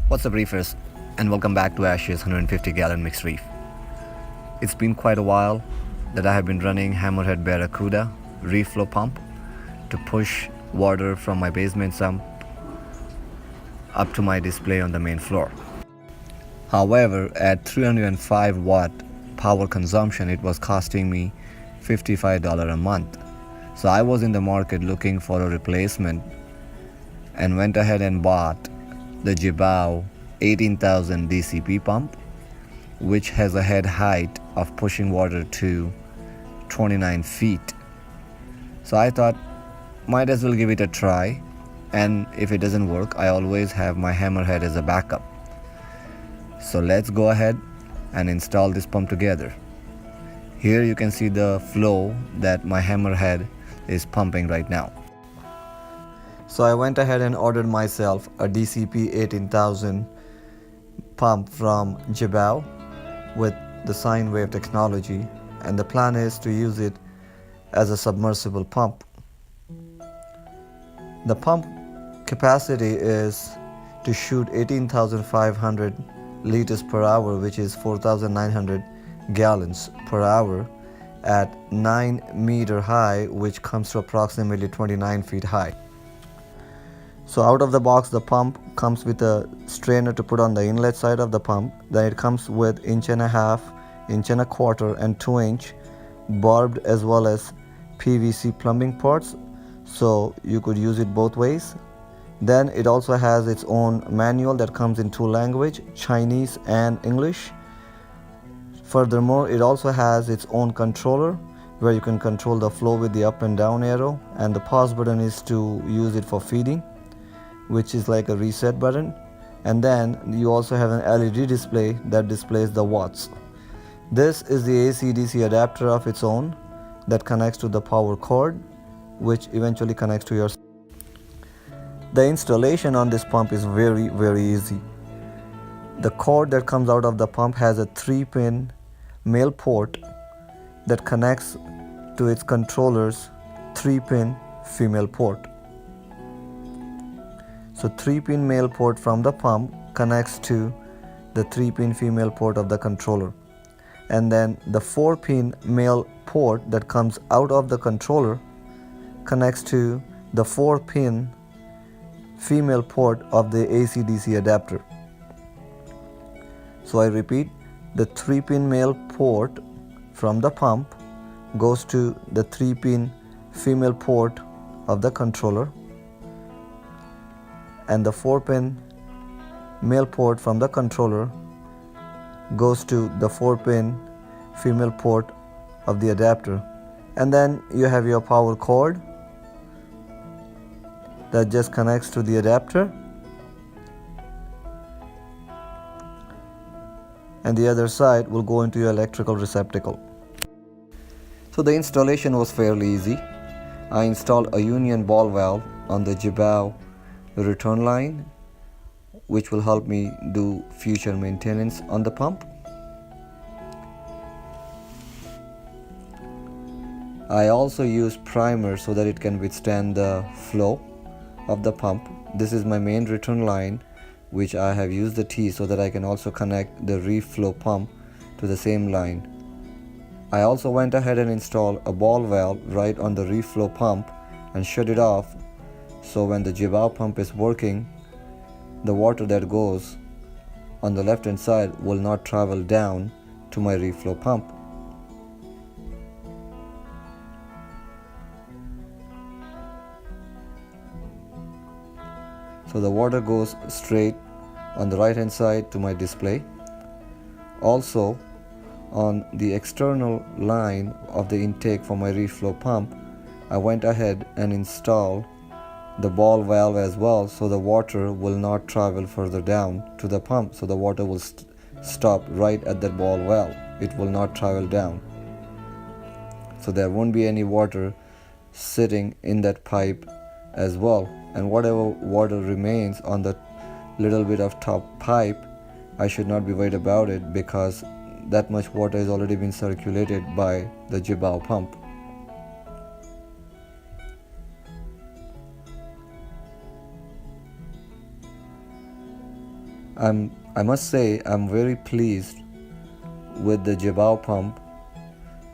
What's up, reefers, and welcome back to Ash's 150-gallon mixed reef. It's been quite a while that I have been running Hammerhead Barracuda reef flow pump to push water from my basement sump up to my display on the main floor. However, at 305 watt power consumption, it was costing me $55 a month. So I was in the market looking for a replacement and went ahead and bought the Jebao 18,000 DCP pump, which has a head height of pushing water to 29 feet. So I thought, might as well give it a try, and if it doesn't work, I always have my Hammerhead as a backup. So let's go ahead and install this pump together. Here you can see the flow that my Hammerhead is pumping right now. So I went ahead and ordered myself a DCP 18,000 pump from Jebao with the sine wave technology, and the plan is to use it as a submersible pump. The pump capacity is to shoot 18,500 liters per hour, which is 4,900 gallons per hour at 9 meter high, which comes to approximately 29 feet high. So out of the box, the pump comes with a strainer to put on the inlet side of the pump. Then it comes with 1.5 inch, 1.25 inch and 2-inch barbed as well as PVC plumbing parts, so you could use it both ways. Then it also has its own manual that comes in two languages, Chinese and English. Furthermore, it also has its own controller where you can control the flow with the up and down arrow, and the pause button is to use it for feeding, which is like a reset button. And then you also have an LED display that displays the watts. This is the AC/DC adapter of its own that connects to the power cord, which eventually connects to your. The installation on this pump is very easy. The cord that comes out of the pump has a 3-pin male port that connects to its controller's 3-pin female port. So 3-pin male port from the pump connects to the 3-pin female port of the controller. And then the 4-pin male port that comes out of the controller connects to the 4-pin female port of the AC/DC adapter. So I repeat, the 3-pin male port from the pump goes to the 3-pin female port of the controller, and the 4-pin male port from the controller goes to the 4-pin female port of the adapter. And then you have your power cord that just connects to the adapter, and the other side will go into your electrical receptacle. So the installation was fairly easy. I installed a union ball valve on the Jebao return line, which will help me do future maintenance on the pump. I also use primer so that it can withstand the flow of the pump. This is my main return line, which I have used the T so that I can also connect the reef flow pump to the same line. I also went ahead and installed a ball valve right on the reef flow pump and shut it off, so when the Jebao pump is working, the water that goes on the left hand side will not travel down to my reef flow pump. So the water goes straight on the right hand side to my display. Also, on the external line of the intake for my reef flow pump, I went ahead and installed the ball valve as well, so the water will not travel further down to the pump. So the water will stop right at that ball valve. It will not travel down. So there won't be any water sitting in that pipe as well. And whatever water remains on the little bit of top pipe, I should not be worried about it, because that much water has already been circulated by the Jebao pump. I must say I'm very pleased with the Jebao pump.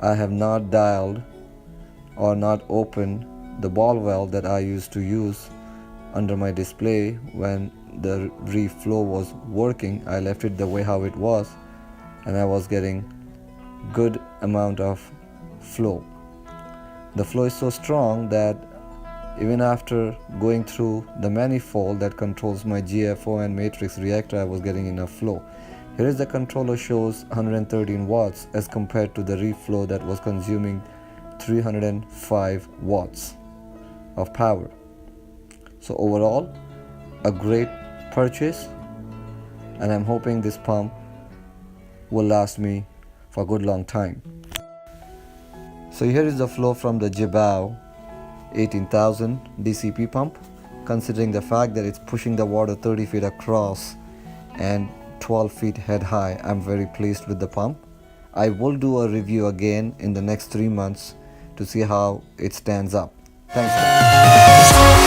I have not dialed or not opened the ball valve that I used to use under my display when the reef flow was working. I left it the way how it was, and I was getting good amount of flow. The flow is so strong that even after going through the manifold that controls my GFO and matrix reactor, I was getting enough flow. Here is the controller shows 113 watts as compared to the reef flow that was consuming 305 watts of power. So overall, a great purchase, and I'm hoping this pump will last me for a good long time. So here is the flow from the Jebao 18,000 DCP pump. Considering the fact that it's pushing the water 30 feet across and 12 feet head high, I'm very pleased with the pump. I will do a review again in the next 3 months to see how it stands up. Thanks guys.